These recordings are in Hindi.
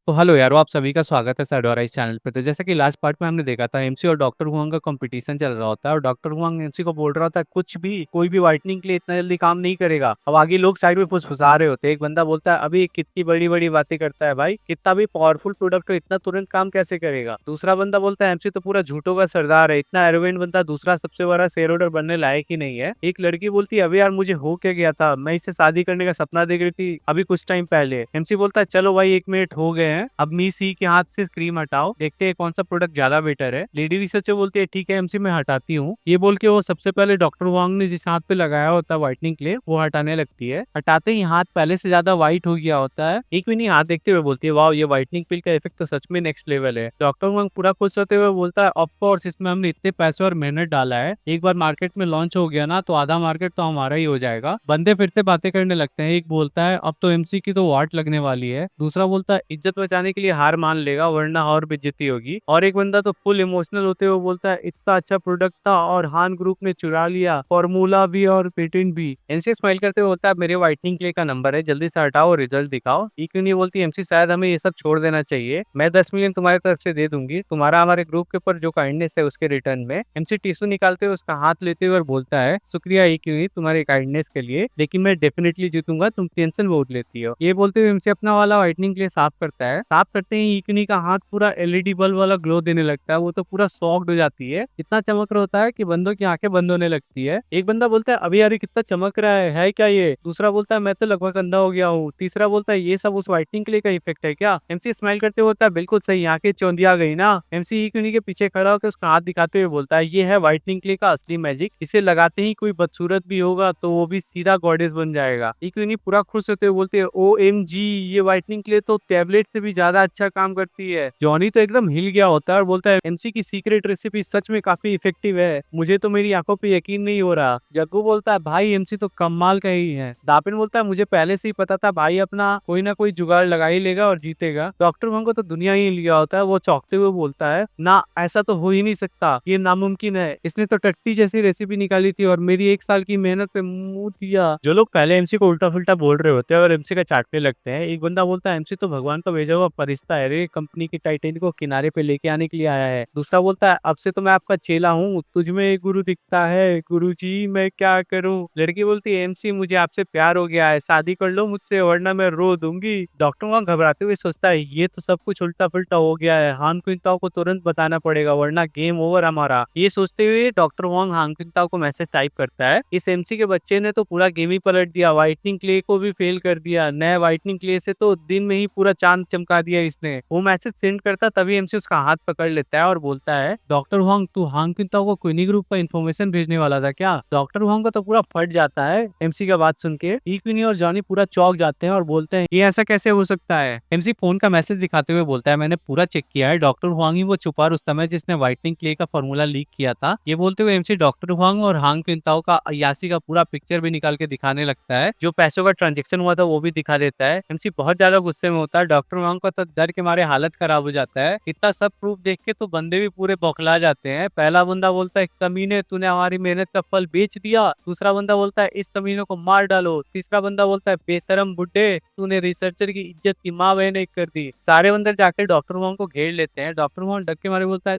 तो हेलो यारो, आप सभी का स्वागत है साडोरा इस चैनल पे। तो जैसा कि लास्ट पार्ट में हमने देखा था, एमसी और डॉक्टर हुआंग का कंपटीशन चल रहा होता है और डॉक्टर हुआंग एमसी को बोल रहा होता है कुछ भी कोई भी व्हाइटनिंग के लिए इतना जल्दी काम नहीं करेगा। अब आगे लोग साइड में फुसफुसा रहे होते हैं। एक बंदा बोलता है अभी कितनी बड़ी बड़ी बातें करता है भाई, कितना भी पावरफुल प्रोडक्ट हो इतना तुरंत काम कैसे करेगा। दूसरा बंदा बोलता है एमसी तो पूरा झूठों का सरदार है, इतना एरोगेंट बंदा दूसरा सबसे बड़ा शेयर होल्डर बनने लायक ही नहीं है। एक लड़की बोलती है अभी यार मुझे हो क्या गया था, मैं इससे शादी करने का सपना देख रही थी अभी कुछ टाइम पहले। एमसी बोलता है चलो भाई 1 मिनट हो गए हैं, अब मी सी के हाथ से क्रीम हटाओ, देखते हैं कौन सा प्रोडक्ट ज्यादा बेटर है। लेडी रिसर्चर बोलती है ठीक है एमसी मैं हटाती हूँ। ये बोल के वो सबसे पहले डॉक्टर वांग ने जिस हाथ पे लगाया होता है व्हाइटनिंग क्ले वो हटाने लगती है। हटाते ही हाथ पहले से ज्यादा व्हाइट हो गया होता है। एक भी नहीं हाथ देखते हुए बोलती है वाह ये व्हाइटनिंग पिल का इफेक्ट तो सच में नेक्स्ट लेवल है। डॉक्टर वांग पूरा खुश होते हुए बोलता है ऑफ कोर्स इसमें हमने इतने पैसे और मेहनत डाला है, एक बार मार्केट में लॉन्च हो गया ना तो आधा मार्केट तो हमारा ही हो जाएगा। बंदे फिर से बातें करने लगते हैं। एक बोलता है अब तो एमसी की तो वाट लगने वाली है। दूसरा बोलता है इज्जत बचाने के लिए हार मान लेगा वरना और बेइज्जती होगी। और एक बंदा तो फुल इमोशनल होते हुए बोलता है इतना अच्छा प्रोडक्ट था और हान ग्रुप ने चुरा लिया फॉर्मूला भी और पेटेंट भी। एमसी स्माइल करते हुए बोलता है मेरे व्हाइटनिंग क्ले का नंबर है, जल्दी से हटाओ और रिजल्ट दिखाओ। ये क्यों नहीं बोलती एमसी शायद हमें ये सब छोड़ देना चाहिए, मैं 10 मिलियन तुम्हारी तरफ से दे दूंगी, तुम्हारा हमारे ग्रुप के ऊपर जो काइंडनेस है उसके रिटर्न में। एमसी टिश्यू निकालते हुए उसका हाथ लेते हुए और बोलता है शुक्रिया ये क्यों नहीं तुम्हारे काइंडनेस के लिए, लेकिन मैं डेफिनेटली जीतूंगा, तुम टेंशन बहुत लेती हो। ये बोलते हुए एमसी अपना वाला व्हाइटनिंग के लिए साफ करता है। साफ करते ही इकनी का हाथ पूरा एलईडी बल्ब वाला ग्लो देने लगता है। वो तो पूरा शॉक्ड हो जाती है, इतना चमक रहा होता है कि बंदों की आंखें बंद होने लगती है। एक बंदा बोलता है अभी यार ये कितना चमक रहा है क्या ये। दूसरा बोलता है मैं तो लगभग अंधा हो गया हूँ। तीसरा बोलता है ये सब उस व्हाइटनिंग के लिए का इफेक्ट है क्या। एमसी स्माइल करते हुए बोलता है बिल्कुल सही, आंखें चौंधिया गई ना। एमसी इकनी के पीछे खड़ा होकर उसका हाथ दिखाते हुए बोलता है ये है व्हाइटनिंग के लिए का असली मैजिक, इसे लगाते ही कोई बदसूरत भी होगा तो वो भी सीधा गॉडेस बन जाएगा। इकनी पूरा खुश होते हुए बोलते हैं ओ एम जी, ये व्हाइटनिंग के लिए तो टैबलेट से भी ज्यादा अच्छा काम करती है। जॉनी तो एकदम हिल गया होता है और बोलता है एमसी की सीक्रेट रेसिपी सच में काफी इफेक्टिव है, मुझे तो मेरी आंखों पे यकीन नहीं हो रहा। जग्गू बोलता है भाई एमसी तो कमाल का ही है। दापिन बोलता है मुझे पहले से ही पता था भाई अपना कोई ना कोई जुगाड़ लगा ही लेगा और जीतेगा। डॉक्टर वंग को तो दुनिया ही लिया होता है। वो चौंकते हुए बोलता है ना ऐसा तो हो ही नहीं सकता, ये नामुमकिन है, इसने तो टट्टी जैसी रेसिपी निकाली थी और मेरी 1 साल की मेहनत पे मुंह दिया। जो लोग पहले एमसी को उल्टा फुल्टा बोल रहे होते हैं और एमसी का चाटने लगते हैं। एक बंदा बोलता है एमसी तो भगवान का भेजा हुआ फरिश्ता है रे, कंपनी की टाइटेनिक को किनारे पे लेके आने के लिए आया है। दूसरा बोलता है अब से तो मैं आपका चेला हूँ, तुझ में एक गुरु दिखता है, गुरुजी मैं क्या करूँ। लड़की बोलती है एमसी मुझे आपसे प्यार हो गया है, शादी कर लो मुझसे वरना मैं रो दूंगी। डॉक्टर वहां घबराते हुए सोचता है ये तो सब कुछ उल्टा पुल्टा हो गया है, हान क्विंताओ को तुरंत बताना पड़ेगा वरना गेम ओवर हमारा। ये सोचते हुए डॉक्टर वॉन्ग हान क्विंताओ को मैसेज टाइप करता है इस एमसी के बच्चे ने तो पूरा गेम ही पलट दिया, व्हाइटनिंग क्ले को भी फेल कर दिया, नए व्हाइटनिंग क्ले से तो दिन में ही पूरा चांद चमका दिया इसने। वो मैसेज सेंड करता तभी एमसी उसका हाथ पकड़ लेता है और बोलता है डॉक्टर वॉन्ग तू हांग क्विंताओ को क्विनी ग्रुप का इन्फॉर्मेशन भेजने वाला था क्या। डॉक्टर वॉन्ग को तो पूरा फट जाता है एमसी का बात सुन के। इक्विनी और जॉनी पूरा चौंक जाते हैं और बोलते हैं ये ऐसा कैसे हो सकता है। एमसी फोन का मैसेज दिखाते हुए बोलता है मैंने पूरा चेक किया है, डॉक्टर हुआंग ही वो छुपा रुस्तम है जिसने व्हाइटनिंग क्ले का फॉर्मूला लीक किया था। ये बोलते हुए एमसी डॉक्टर हुआंग और हांग क्विंताओ का अय्यासी का पूरा पिक्चर भी निकाल के दिखाने लगता है, जो पैसों का ट्रांजेक्शन हुआ था वो भी दिखा देता है। एमसी बहुत ज्यादा गुस्से में होता है। डॉक्टर हुआंग का तो डर के मारे हालत खराब हो जाता है। इतना सब प्रूफ देख के तो बंदे भी पूरे बौखला जाते हैं। पहला बंदा बोलता है कमीने तूने हमारी मेहनत का फल बेच दिया। दूसरा बंदा बोलता है इस कमीने को मार डालो। तीसरा बंदा बोलता है बेशरम बुड्ढे तूने रिसर्चर की इज्जत की माँ बहन एक कर दी। सारे बंदर जाकर डॉक्टर हुआंग को घेर लेते हैं। डॉक्टर हुआंग डर के मारे बोलता है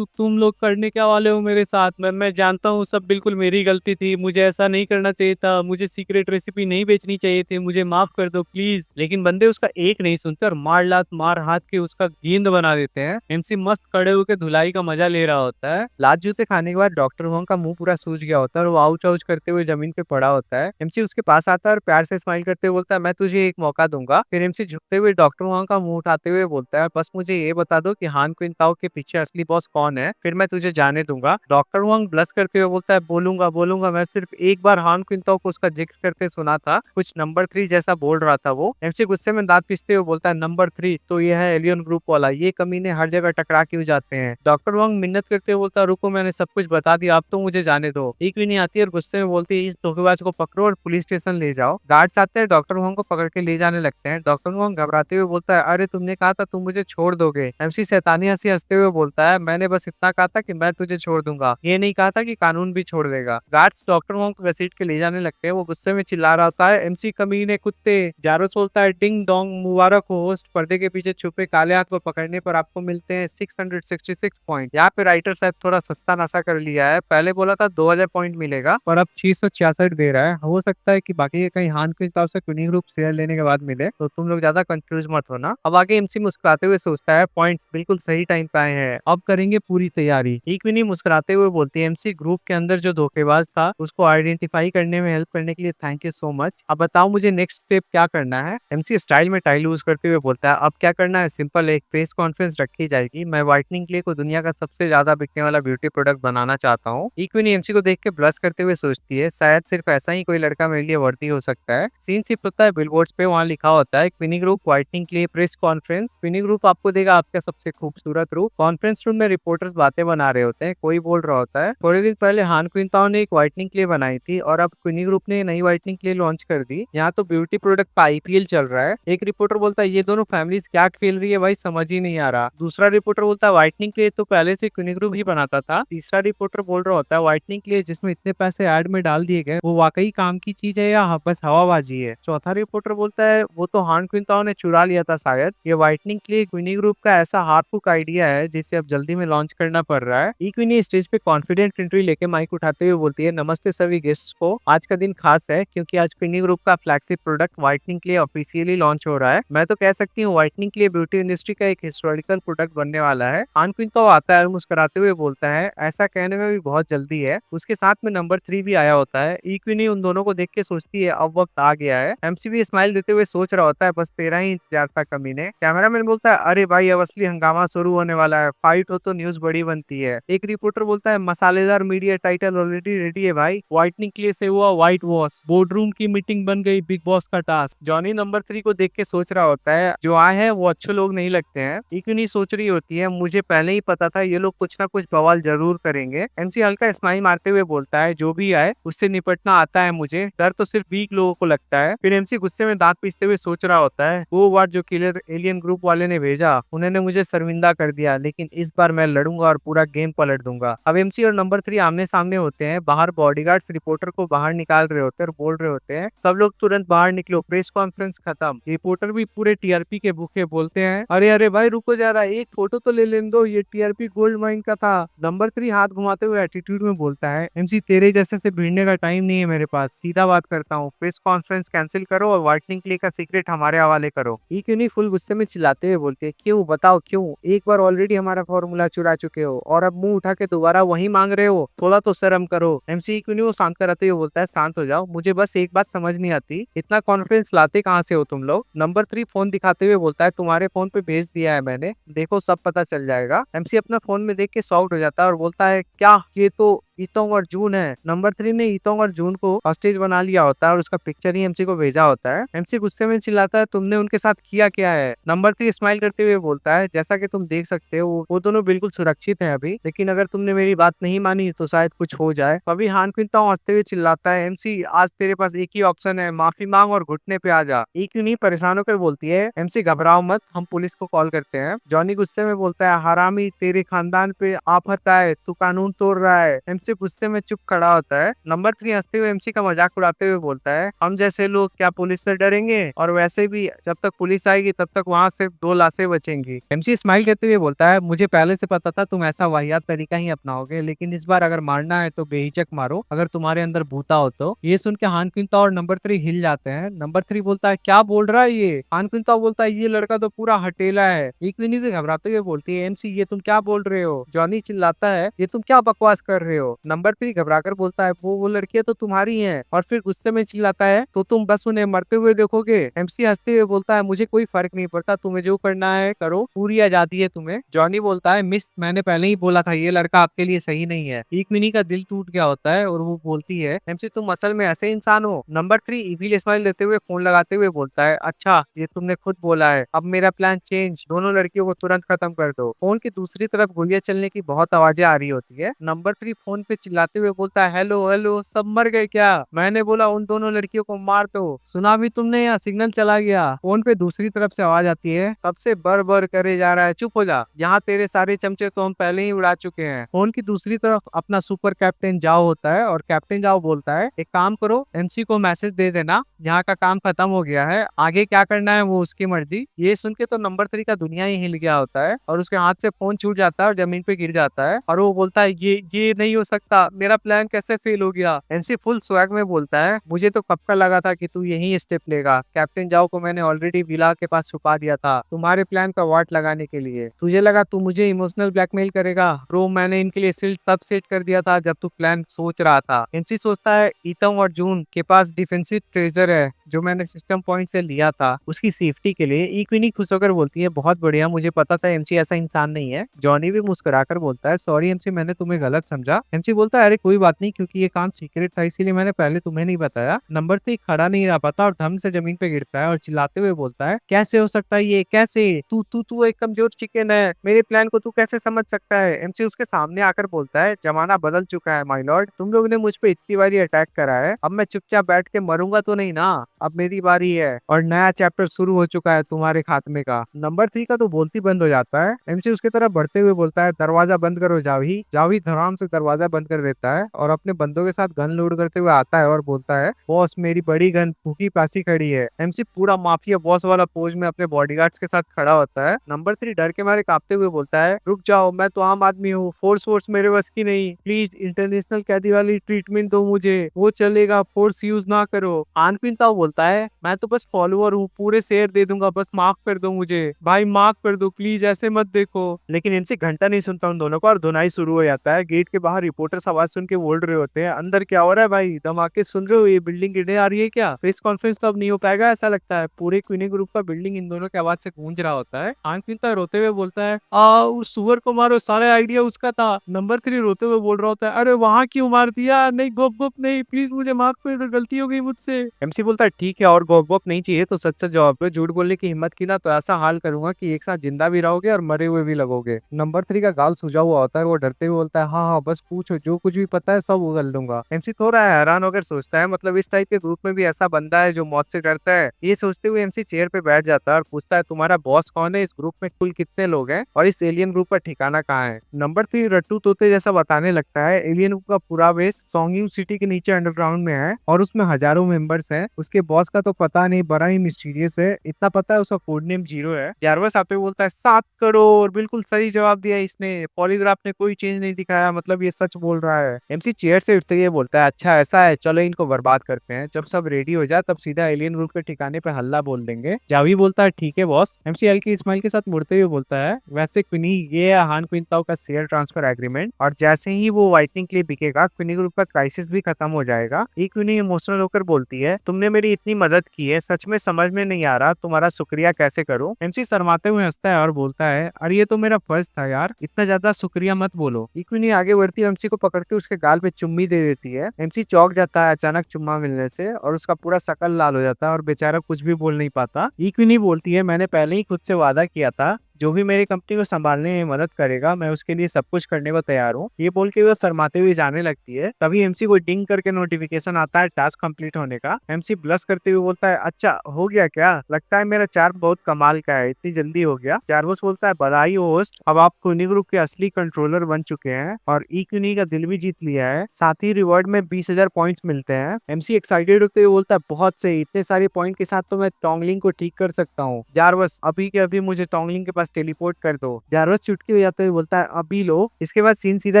तुम लोग करने क्या वाले हो मेरे साथ। मैं जानता हूँ सब बिल्कुल मेरी गलती थी, मुझे ऐसा नहीं करना चाहिए था, मुझे सीक्रेट रेसिपी नहीं बेचनी चाहिए थी, मुझे माफ कर दो प्लीज। लेकिन बंदे उसका एक नहीं सुनते और मार लात मार हाथ के उसका गेंद बना देते हैं। एमसी मस्त खड़े होकर धुलाई का मजा ले रहा होता है। लात जूते खाने के बाद डॉक्टर हुआंग का मुंह पूरा सूज गया होता है और वो आउच आउच करते हुए जमीन पे पड़ा होता है। एमसी उसके पास आता है और प्यार से स्माइल करते हुए बोलता है मैं तुझे एक मौका दूंगा। फिर एमसी झुकते हुए डॉक्टर हुआंग का मुंह उठाते हुए बोलता है बस मुझे ये बता दो कि हान क्विंताओ के पीछे असली बॉस कौन है, फिर मैं तुझे जाने दूंगा। डॉक्टर हुआंग ब्लश करते हुए बोलता है बोलूंगा बोलूंगा, मैं सिर्फ एक बार हान क्विंताओ को उसका जिक्र करते सुना था, कुछ नंबर 3 जैसा बोल रहा था वो। एमसी गुस्से में दांत पीसते हुए बोलता है नंबर 3 तो ये है एलियन ग्रुप वाला, ये कमीने हर जगह टकरा क्यों जाते हैं। डॉक्टर हुआंग मिन्नत करते हुए बोलता है रुको मैंने सब कुछ बता दिया, अब तो मुझे जाने दो। एक भी नहीं आती और गुस्से में बोलती है इस धोखेबाज को पकड़ो और पुलिस स्टेशन ले जाओ। गार्ड्स आते हैं, डॉक्टर हुआंग को पकड़ के ले जाने लगते हैं। डॉक्टर हुआंग घबराते हुए बोलता है अरे तुमने कहा था तुम मुझे छोड़ दोगे। एमसी शैतानी हंसी हंसते हुए बोलता है मैंने बस इतना कहा था कि मैं तुझे छोड़ दूंगा, ये नहीं कहा था कि कानून भी छोड़ देगा। गार्ड्स डॉक्टर हुआंग को घसीट के ले जाने लगते हैं। वो गुस्से में चिल्ला रहा होता है एमसी कमीने कुत्ते। जारोस बोलता है डिंग डोंग मुबारक हो होस्ट, पर्दे के पीछे छुपे काले हाथ को पकड़ने पर आपको मिलते हैं 666 पॉइंट। यहाँ पे राइटर साहब थोड़ा सस्ता नशा कर लिया है, पहले बोला था 2000 पॉइंट मिलेगा पर अब 666 दे रहा है। हो सकता है कि बाकी के कहीं हान के हिसाब से ट्विनिंग ग्रुप शेयर लेने के बाद मिले, तो तुम लोग ज्यादा कंफ्यूज मत होना। अब आगे एमसी मुस्कुराते हुए सोचता है पॉइंट्स बिल्कुल सही टाइम पे आए हैं, अब करेंगे पूरी तैयारी। इक्विनी मुस्कुराते हुए बोलती है एमसी ग्रुप के अंदर जो धोखेबाज था उसको आइडेंटिफाई करने में हेल्प करने के लिए थैंक यू सो मच। अब बताओ मुझे नेक्स्ट स्टेप क्या करना है। एमसी स्टाइल में टाई लूज करते हुए बोलता है अब क्या करना है, सिंपल, एक प्रेस कॉन्फ्रेंस रखी जाएगी। मैं व्हाइटनिंग क्ले को दुनिया का सबसे ज्यादा बिकने वाला ब्यूटी प्रोडक्ट बनाना चाहता हूँ। इक्विनी एमसी को देख के ब्लश करते हुए सोचती है शायद सिर्फ ऐसा ही कोई लड़का मेरे लिए वर्दी हो सकता है। सीन शिफ्ट होता है बिलबोर्ड्स पे, वहाँ लिखा होता है क्विनी group whitening clay press conference. क्विनी ग्रुप आपको देगा आपका सबसे खूबसूरत रूप। कॉन्फ्रेंस रूम में रिपोर्टर्स बातें बना रहे होते हैं, कोई बोल रहा होता है थोड़े दिन पहले हान क्विंताओ ने एक व्हाइटनिंग क्ले बनाई थी और अब क्विनी ग्रुप ने नई व्हाइटनिंग क्ले लॉन्च कर दी। यहाँ तो ब्यूटी प्रोडक्ट का आईपीएल चल रहा है। एक रिपोर्टर बोलता है ये दोनों फैमिलीज क्या खेल रही है भाई, समझ ही नहीं आ रहा। दूसरा रिपोर्टर बोलता है व्हाइटनिंग क्ले तो पहले से क्विनी ग्रुप ही बनाता था। तीसरा रिपोर्टर बोल रहा होता है व्हाइटनिंग क्ले जिसमें इतने पैसे ऐड में डाल दिए गए वो वाकई काम की चीज है या बस हवाबाजी है। चौथा रिपोर्टर बोलता है वो तो हान क्विंताओ ने चुरा लिया था शायद। ये व्हाइटनिंग क्ले क्विनी ग्रुप का ऐसा हार्टफुक आइडिया है जिसे अब जल्दी में लॉन्च करना पड़ रहा है। इक्विनी स्टेज पे कॉन्फिडेंट एंट्री लेके माइक उठाते हुए बोलती है नमस्ते सभी गेस्ट्स को, आज का दिन खास है क्योंकि आज क्विनी ग्रुप का flagship product whitening clay officially launch हो रहा है। मैं तो कह सकती हूँ व्हाइटनिंग क्ले ब्यूटी इंडस्ट्री का एक हिस्टोरिकल प्रोडक्ट बनने वाला है। हान क्विंताओ आता है और मुस्कुराते हुए बोलता है ऐसा कहने में भी बहुत जल्दी है। उसके साथ में नंबर 3 भी आया होता है। इक्विनी उन दोनों को देख के सोचती है अब वक्त आ गया है। एमसी भी स्माइल देते हुए सोच रहा होता है बस तेरा ही इंतजार था कमीने। कैमरामैन बोलता है अरे भाई अब असली हंगामा शुरू होने वाला है, फाइट हो तो न्यूज बड़ी बनती है। एक रिपोर्टर बोलता है मसालेदार मीडिया टाइटल ऑलरेडी रेडी है भाई, व्हाइटनिंग क्ले से हुआ व्हाइट वॉश, बोर्डरूम की मीटिंग बन गई बिग बॉस का टास्क। जॉनी नंबर 3 को देख के सोच रहा होता है जो आए हैं वो अच्छे लोग नहीं लगते हैं। इक्विनी सोच रही होती है मुझे पहले ही पता था ये लोग कुछ ना कुछ बवाल जरूर करेंगे। एमसी हल्का स्माइल मारते हुए बोलता है जो भी आए उससे निपटना आता है मुझे, डर तो सिर्फ वीक लोगों को लगता है। फिर एमसी गुस्से में दांत पीसते हुए सोच रहा होता है वो वार जो किलर एलियन ग्रुप वाले ने भेजा उन्होंने मुझे शर्मिंदा कर दिया, लेकिन इस बार मैं लड़ूंगा और पूरा गेम पलट दूंगा। अब एमसी और नंबर 3 आमने सामने होते हैं। बाहर बॉडीगार्ड्स रिपोर्टर को बाहर निकाल रहे होते हैं और बोल रहे होते हैं सब लोग तुरंत बाहर निकलो, प्रेस कॉन्फ्रेंस खत्म। रिपोर्टर भी पूरे टीआरपी के भूखे बोलते हैं अरे अरे भाई रुको जरा, एक फोटो तो ले लेने दो, ये टीआरपी गोल्ड माइन का था। नंबर 3 हाथ घुमाते हुए एटीट्यूड में बोलता है एमसी तेरे जैसे से भिड़ने का टाइम नहीं है मेरे पास, सीधा बात करता हूँ, प्रेस कॉन्फ्रेंस कैंसिल करो और व्हाइटनिंग क्ले का सीक्रेट हमारे हवाले करो। ये क्यों नहीं फुल गुस्से में चिल्लाते हुए बोलते हैं क्यों, बताओ क्यों, एक बार ऑलरेडी हमारा फॉर्मूला चुरा चुके हो और अब मुंह उठा के दोबारा वही मांग रहे हो, थोड़ा तो शर्म करो। एमसी क्यों नहीं वो शांत कराते हुए बोलता है शांत हो जाओ, मुझे बस एक बात समझ नहीं आती इतना कॉन्फिडेंस लाते कहाँ से हो तुम लोग। नंबर 3 फोन दिखाते हुए बोलता है तुम्हारे फोन पे भेज दिया है मैंने, देखो सब पता चल जाएगा। एमसी अपना फोन में देख के शॉक्ड हो जाता है और बोलता है क्या, ये तो ईतोंग और जून है। नंबर 3 ने ईतोंग और जून को हॉस्टेज बना लिया होता है और उसका पिक्चर ही एमसी को भेजा होता है। एमसी गुस्से में चिल्लाता है तुमने उनके साथ किया क्या है। नंबर 3 स्माइल करते हुए बोलता है जैसा कि तुम देख सकते हो वो दोनों बिल्कुल सुरक्षित हैं अभी, लेकिन अगर तुमने मेरी बात नहीं मानी तो शायद कुछ हो जाए। अभी हान क्विंताओ हंसते हुए चिल्लाता है एमसी आज तेरे पास एक ही ऑप्शन है, माफी मांग और घुटने पे आ जा। एक क्यों नहीं परेशान होकर बोलती है एमसी घबराओ मत, हम पुलिस को कॉल करते हैं। जॉनी गुस्से में बोलता है हरामी तेरे खानदान पे आफत आए, तू कानून तोड़ रहा है। एमसी गुस्से में चुप खड़ा होता है। नंबर 3 हंसते हुए एमसी का मजाक उड़ाते हुए बोलता है हम जैसे लोग क्या पुलिस से डरेंगे, और वैसे भी जब तक पुलिस आएगी तब तक वहां से 2 लाशें बचेंगी। एमसी स्माइल करते हुए बोलता है मुझे पहले से पता था तुम ऐसा वाहियात तरीका ही अपनाओगे, लेकिन इस बार अगर मारना है तो बेहिचक मारो, अगर तुम्हारे अंदर भूता हो तो। ये सुन के हान क्विंताओ और नंबर 3 हिल जाते हैं। नंबर 3 बोलता है क्या बोल रहा है ये। हान क्विंताओ बोलता है ये लड़का तो पूरा हटेला है। एक मिनट से घबराते हुए बोलती है एमसी ये तुम क्या बोल रहे हो। जॉनी चिल्लाता है ये तुम क्या बकवास कर रहे हो। नंबर 3 घबराकर बोलता है वो लड़कियां तो तुम्हारी हैं, और फिर गुस्से में चिल्लाता है तो तुम बस उन्हें मरते हुए देखोगे। एमसी हंसते हुए बोलता है मुझे कोई फर्क नहीं पड़ता, तुम्हें जो करना है करो, पूरी आजादी है तुम्हें। जॉनी बोलता है मिस मैंने पहले ही बोला था ये लड़का आपके लिए सही नहीं है। एक मिनी का दिल टूट गया होता है और वो बोलती है एमसी तुम असल में ऐसे इंसान हो। नंबर 3 इविल स्माइल देते हुए फोन लगाते हुए बोलता है अच्छा ये तुमने खुद बोला है, अब मेरा प्लान चेंज, दोनों लड़कियों को तुरंत खत्म कर दो। फोन की दूसरी तरफ गोलियां चलने की बहुत आवाजें आ रही होती है। नंबर 3 फोन पे चिल्लाते हुए बोलता है, हेलो हेलो, सब मर गए क्या? मैंने बोला उन दोनों लड़कियों को मार दो। सुना भी तुमने? या सिग्नल चला गया? फोन पे दूसरी तरफ से आवाज आती है, कब से बर बर करे जा रहा है, चुप हो जा, यहाँ तेरे सारे चमचे तो हम पहले ही उड़ा चुके हैं। फोन की दूसरी तरफ अपना सुपर कैप्टन जाओ होता है और कैप्टन जाओ बोलता है, एक काम करो, एमसी को मैसेज दे देना, यहाँ का काम खत्म हो गया है, आगे क्या करना है वो उसकी मर्जी। ये सुन के तो नंबर 3 का दुनिया ही हिल गया होता है और उसके हाथ से फोन छूट जाता है और जमीन पे गिर जाता है और वो बोलता है, ये नहीं हो सकता, मेरा प्लान कैसे फेल हो गया? एमसी फुल स्वैग में बोलता है, मुझे तो कब का लगा था कि तू यही स्टेप लेगा। कैप्टन जाओ को मैंने ऑलरेडी विला के पास छुपा दिया था तुम्हारे प्लान का वाट लगाने के लिए। तुझे लगा तू मुझे इमोशनल ब्लैकमेल करेगा? ब्रो, मैंने इनके लिए सील तब सेट कर दिया था जब तू प्लान सोच रहा था। एमसी सोचता है ईतम और जून के पास डिफेंसिव ट्रेजर है जो मैंने सिस्टम पॉइंट से लिया था उसकी सेफ्टी के लिए। इक्विनी खुश होकर बोलती है, बहुत बढ़िया, मुझे पता था एमसी ऐसा इंसान नहीं है। जॉनी भी मुस्कुराकर बोलता है, सॉरी एमसी, मैंने तुम्हें गलत समझा। एमसी बोलता है, अरे कोई बात नहीं, क्योंकि ये काम सीक्रेट था इसीलिए मैंने पहले तुम्हें नहीं बताया। नंबर 3 खड़ा नहीं रह पाता और धम से जमीन पे गिरता है और चिल्लाते हुए बोलता है, कैसे हो सकता है ये, कैसे? तू तू तू एक कमजोर चिकन है, मेरे प्लान को तू कैसे समझ सकता है? एमसी उसके सामने आकर बोलता है, जमाना बदल चुका है माय लॉर्ड, तुम लोगों ने मुझ पे इतनी बारी अटैक करा है, अब मैं चुपचाप बैठ के मरूंगा तो नहीं ना, अब मेरी बारी है और नया चैप्टर शुरू हो चुका है तुम्हारे खात्मे का। नंबर 3 का तो बोलती बंद हो जाता है। एमसी उसके तरफ बढ़ते हुए बोलता है, दरवाजा बंद करो जावी। जावी धड़ाम से दरवाजा बंद कर देता है और अपने बंदों के साथ गन लोड करते हुए आता है और बोलता है, बॉस मेरी बड़ी गन भूखी प्यासी खड़ी है। एमसी पूरा माफिया बॉस वाला पोज में अपने बॉडीगार्ड्स के साथ खड़ा होता है। नंबर 3 डर के मारे कांपते हुए बोलता है, रुक जाओ, मैं तो आम आदमी हूँ, फोर्स फोर्स मेरे बस की नहीं, प्लीज इंटरनेशनल कैदी वाली ट्रीटमेंट दो मुझे, वो चलेगा, फोर्स यूज ना करो। आनपिन ताऊ बोलता है, मैं तो बस फॉलोअर हूँ, पूरे शेयर दे दूंगा, बस माफ कर दो मुझे भाई, माफ कर दो प्लीज, ऐसे मत देखो। लेकिन इनसे घंटा नहीं सुनता उन दोनों को और धुनाई शुरू हो जाता है। गेट के बाहर रिपोर्टर्स आवाज सुन के बोल रहे होते हैं, अंदर क्या हो रहा है भाई, धमाके सुन रहे हो, ये बिल्डिंग गिरने आ रही है क्या? प्रेस कॉन्फ्रेंस तो अब नहीं हो पाएगा ऐसा लगता है। पूरे क्वीनी ग्रुप का बिल्डिंग इन दोनों की आवाज से गूंज रहा होता है। आनपिन ताऊ रोते हुए बोलता है, उस सुअर को मारो, सारा आइडिया उसका था। नंबर 3 रोते हुए बोल रहा होता है, अरे वहां क्यों मार दिया? नहीं, गोप गोप नहीं, प्लीज मुझे माफ कर दो, गलती हो गई मुझसे। एमसी बोलता है, ठीक है, और गोप गोप नहीं चाहिए तो सच सच जवाब पे, झूठ बोलने की हिम्मत की ना तो ऐसा हाल करूंगा कि एक साथ जिंदा भी रहोगे और मरे हुए भी लगोगे। नंबर 3 का गाल सूजा हुआ होता है, वो डरते हुए बोलता है, हाँ हाँ बस पूछो, जो कुछ भी पता है सब उगल दूंगा। एमसी थोड़ा हैरान होकर सोचता है, मतलब इस टाइप के ग्रुप में भी ऐसा बंदा है जो मौत से डरता है? ये सोचते हुए एमसी चेयर पे बैठ जाता है और पूछता है, तुम्हारा बॉस कौन है? इस ग्रुप में कुल कितने लोग हैं और इस एलियन ग्रुप का ठिकाना कहाँ है? नंबर 3 रट्टू तोते जैसा बताने लगता है, एलियन ग्रुप का पूरा बेस सॉन्गिंग सिटी के नीचे अंडरग्राउंड में है और उसमें हजारों मेंबर्स हैं। उसके बॉस का तो पता नहीं, बड़ा ही मिस्टीरियस है, इतना पता है उसका कोड नेम जीरो है। जारवस आते हुए बोलता है, 7 करोड़, बिल्कुल सही जवाब दिया इसने, पॉलीग्राफ ने कोई चेंज नहीं दिखाया, मतलब ये सच बोल रहा है। एमसी चेयर से उठते हुए बोलता है, अच्छा ऐसा है, चलो इनको बर्बाद करते हैं, जब सब रेडी हो जाए तब सीधा एलियन ग्रुप के ठिकाने पे हल्ला बोल देंगे। जावी बोलता है, ठीक है बॉस। एमसी हल्की स्माइल के साथ मुड़ते हुए बोलता है, वैसे क्विनी, ये है हान क्विंताओ का शेयर ट्रांसफर एग्रीमेंट और जैसे ही वो व्हाइटनिंग के लिए बिकेगा क्विनी ग्रुप का क्राइसिस भी खत्म हो जाएगा। ये क्विनी इमोशनल होकर बोलती है, तुमने मेरी इतनी मदद की है, सच में समझ में नहीं आ रहा तुम्हारा शुक्रिया कैसे करूं। एमसी शर्माते हुए हंसता है और बोलता है, अरे ये तो मेरा फर्ज था यार, इतना ज्यादा शुक्रिया मत बोलो। इक्विनी आगे बढ़ती है, एमसी को पकड़ के उसके गाल पे चुम्मी दे देती है। एमसी चौंक जाता है अचानक चुम्मा मिलने से और उसका पूरा शकल लाल हो जाता है और बेचारा कुछ भी बोल नहीं पाता। इक्विनी बोलती है, मैंने पहले ही खुद से वादा किया था, जो भी मेरी कंपनी को संभालने में मदद करेगा मैं उसके लिए सब कुछ करने को तैयार हूँ। ये बोल के वो शर्माते हुए जाने लगती है। तभी एमसी को डिंग करके नोटिफिकेशन आता है टास्क कंप्लीट होने का। एमसी ब्लश करते हुए बोलता है, अच्छा हो गया क्या? लगता है मेरा चार्म बहुत कमाल का है, इतनी जल्दी हो गया। जारवस बोलता है, बधाई हो होस्ट, अब आप क्विनी ग्रुप के असली कंट्रोलर बन चुके हैं और ई क्विनी का दिल भी जीत लिया है, साथ ही रिवॉर्ड में 20,000 पॉइंट्स मिलते हैं। एमसी एक्साइटेड होते हुए बोलता है, बहुत सही, इतने सारे पॉइंट के साथ तो मैं टोंगलिंग को ठीक कर सकता हूँ। जारवस, अभी के अभी मुझे टोंगलिंग के पास टेलीपोर्ट कर दो। जारवस चुटकी हो जाते हुए बोलता है, अभी लो। इसके बाद सीन सीधा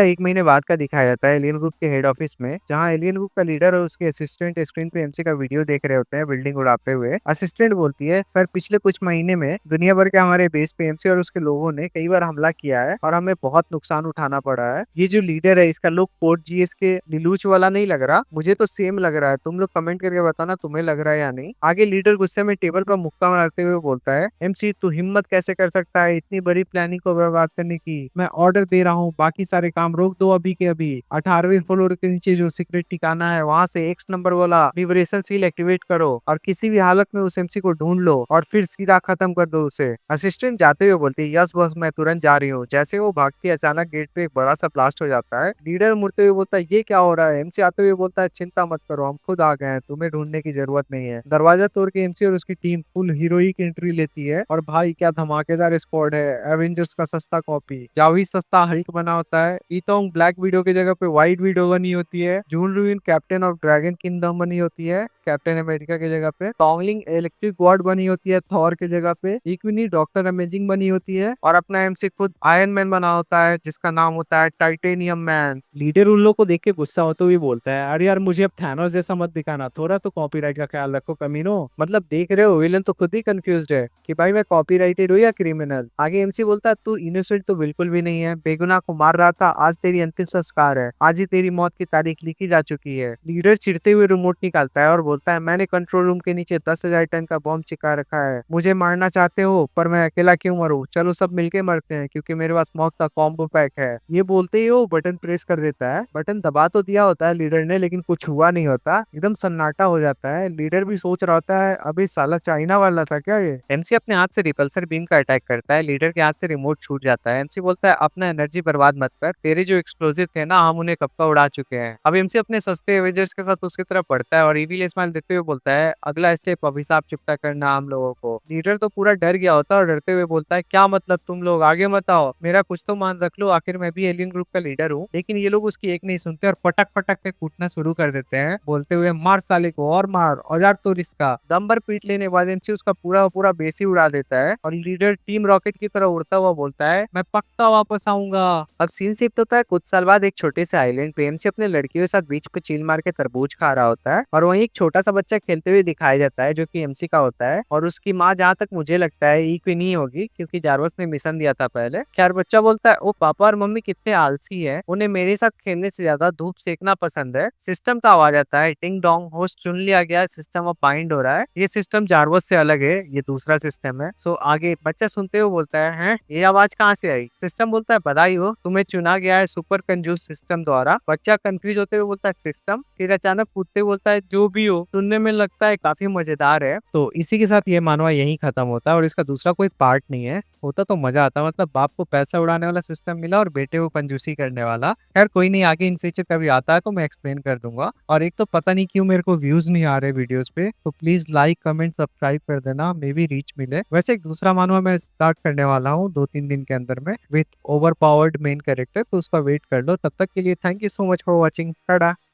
1 महीने बाद का दिखाया जाता है एलियन ग्रुप के हेड ऑफिस में, जहाँ एलियन ग्रुप का लीडर और उसके असिस्टेंट स्क्रीन पे एमसी का वीडियो देख रहे होते हैं बिल्डिंग उड़ाते हुए। असिस्टेंट बोलती है, सर पिछले कुछ महीने में दुनिया भर के हमारे बेस पे एमसी और उसके लोगों ने कई बार हमला किया है और हमें बहुत नुकसान उठाना पड़ा है। ये जो लीडर है इसका लुक कोड जीएस के नीलूच वाला नहीं लग रहा? मुझे तो सेम लग रहा है, तुम लोग कमेंट करके बताना तुम्हें लग रहा है या नहीं। आगे लीडर गुस्से में टेबल पर मुक्का मारते हुए बोलता है, एमसी तू हिम्मत कैसे कर सकता लगता है इतनी बड़ी प्लानिंग को बर्बाद करने की? मैं ऑर्डर दे रहा हूँ, बाकी सारे काम रोक दो अभी के अभी। 18वें फ्लोर के नीचे जो सीक्रेट ठिकाना है वहां से एक्स नंबर वाला विब्रेशन सील एक्टिवेट करो और किसी भी हालत में उस एमसी को ढूंढ लो और फिर सीधा खत्म कर दो उसे। असिस्टेंट जाते हुए बोलती है, यस बॉस, मैं तुरंत जा रही हूँ। जैसे वो भागती है, अचानक गेट पे एक बड़ा सा ब्लास्ट हो जाता है। लीडर मुड़ते हुए बोलता है, ये क्या हो रहा है? एमसी आते हुए बोलता है, चिंता मत करो, हम खुद आ गए हैं, तुम्हें ढूंढने की जरूरत नहीं है। दरवाजा तोड़ के एमसी और उसकी टीम फुल हीरोइक एंट्री लेती है और भाई क्या धमाकेदार स्क्वाड है। एवेंजर्स का सस्ता कॉपी, जावी सस्ता हल्क बना होता है, ईतोंग ब्लैक विडो की जगह पे व्हाइट विडो बनी होती है, जून लुइन कैप्टन ऑफ ड्रैगन किंगडम बनी होती है कैप्टन अमेरिका की जगह पे, टॉन्गलिंग इलेक्ट्रिक वार्ड बनी होती है थॉर की जगह पे, इक्विनी डॉक्टर अमेजिंग बनी होती है और अपना एमसी खुद आयरन मैन बना होता है जिसका नाम होता है टाइटेनियम मैन। लीडर उन लोग को देख के गुस्सा होते हुए बोलता है, अरे यार मुझे अब थैनोस जैसा मत दिखाना, थोड़ा तो कॉपीराइट का ख्याल रखो कमीनो। मतलब देख रहे हो, विलन तो खुद ही कंफ्यूज्ड है कि भाई मैं कॉपीराइटेड हूँ या क्रिमिनल। आगे एमसी बोलता है, तू इनोसेंट तो बिल्कुल भी नहीं है, बेगुनाह को मार रहा था, आज तेरी अंतिम संस्कार है, आज ही तेरी मौत की तारीख लिखी जा चुकी है। लीडर चिढ़ते हुए रिमोट निकालता है और बोलता है, मैंने कंट्रोल रूम के नीचे 10,000 टन का बॉम्ब छिपा रखा है, मुझे मारना चाहते हो पर मैं अकेला क्यों मरूं, चलो सब मिलके मरते हैं क्योंकि मेरे पास मौत का कॉम्बो पैक है। ये बोलते ही वो बटन प्रेस कर देता है। बटन दबा तो दिया होता है लीडर ने, लेकिन कुछ हुआ नहीं होता, एकदम सन्नाटा हो जाता है। लीडर भी सोच रहा होता है, अभी साला चाइना वाला था क्या ये। एमसी अपने हाथ से रिपल्सर बीम का अटैक करता है, लीडर के हाथ से रिमोट छूट जाता है। एमसी बोलता है, अपना एनर्जी बर्बाद मत कर, तेरे जो एक्सप्लोजिव थे ना, हम उन्हें कब का उड़ा चुके हैं। अब एमसी अपने सस्ते एवेंजर्स के साथ उसकी तरफ बढ़ता है और इविल स्माइल देते हुए बोलता है, अगला स्टेप अभिशाप चुकता करना हम लोगों को। लीडर तो पूरा डर गया होता है और डरते हुए बोलता है, क्या मतलब, तुम लोग आगे मत आओ, मेरा कुछ तो मान रख लो, आखिर मैं भी एलियन ग्रुप का लीडर हूँ। लेकिन ये लोग उसकी एक नहीं सुनते और पटक पटक के कूटना शुरू कर देते हैं, बोलते हुए, मार साले को और मार, औजार तो इसका। दम भर पीट लेने बाद एमसी उसका पूरा पूरा बेस ही उड़ा देता है और लीडर टीम रॉकेट की तरह उड़ता हुआ बोलता है, मैं पक्का वापस आऊंगा। अब सीन शिफ्ट होता है कुछ साल बाद एक छोटे से आइलैंड पे। एमसी अपने लड़कियों के साथ बीच पे चिल मार के तरबूज खा रहा होता है और वहीं एक छोटा सा बच्चा खेलते हुए दिखाई देता है जो कि एमसी का होता है और उसकी माँ, जहाँ तक मुझे लगता है, इक्विन ही होगी क्योंकि जारवस ने मिशन दिया था पहले। खैर बच्चा बोलता है, ओ पापा और मम्मी कितने आलसी है, उन्हें मेरे साथ खेलने से ज्यादा धूप सेकना पसंद है। सिस्टम का आवाज आता है, टिंग डोंग, होस्ट चुन लिया गया, सिस्टम अब बाइंड हो रहा है। ये सिस्टम जारवस से अलग है, ये दूसरा सिस्टम है। सो आगे बच्चा सुनते हुए बोलता है, हैं ये आवाज कहाँ से आई? सिस्टम बोलता है, बधाई हो, तुम्हें चुना गया है सुपर कंजूस सिस्टम द्वारा। बच्चा कंफ्यूज होते हुए बोलता है, सिस्टम? फिर अचानक कूदते बोलता है, जो भी हो, सुनने में लगता है काफी मजेदार है। तो इसी के साथ ये मानवा यही खत्म होता है और इसका दूसरा कोई पार्ट नहीं है। होता तो मजा आता, मतलब बाप को पैसा उड़ाने वाला सिस्टम मिला और बेटे को कंजूसी करने वाला। खैर कोई नहीं, आगे इन फ्यूचर कभी आता है तो मैं एक्सप्लेन कर दूंगा। और एक तो पता नहीं क्यों मेरे को व्यूज नहीं आ रहे वीडियोस पे, तो प्लीज लाइक कमेंट सब्सक्राइब कर देना, मे बी रीच मिले। वैसे एक दूसरा मानवा मैं स्टार्ट करने वाला हूँ 2-3 दिन के अंदर में with over powered main character, तो उसका वेट कर लो। तब तक के लिए thank you so much for watching, Tata.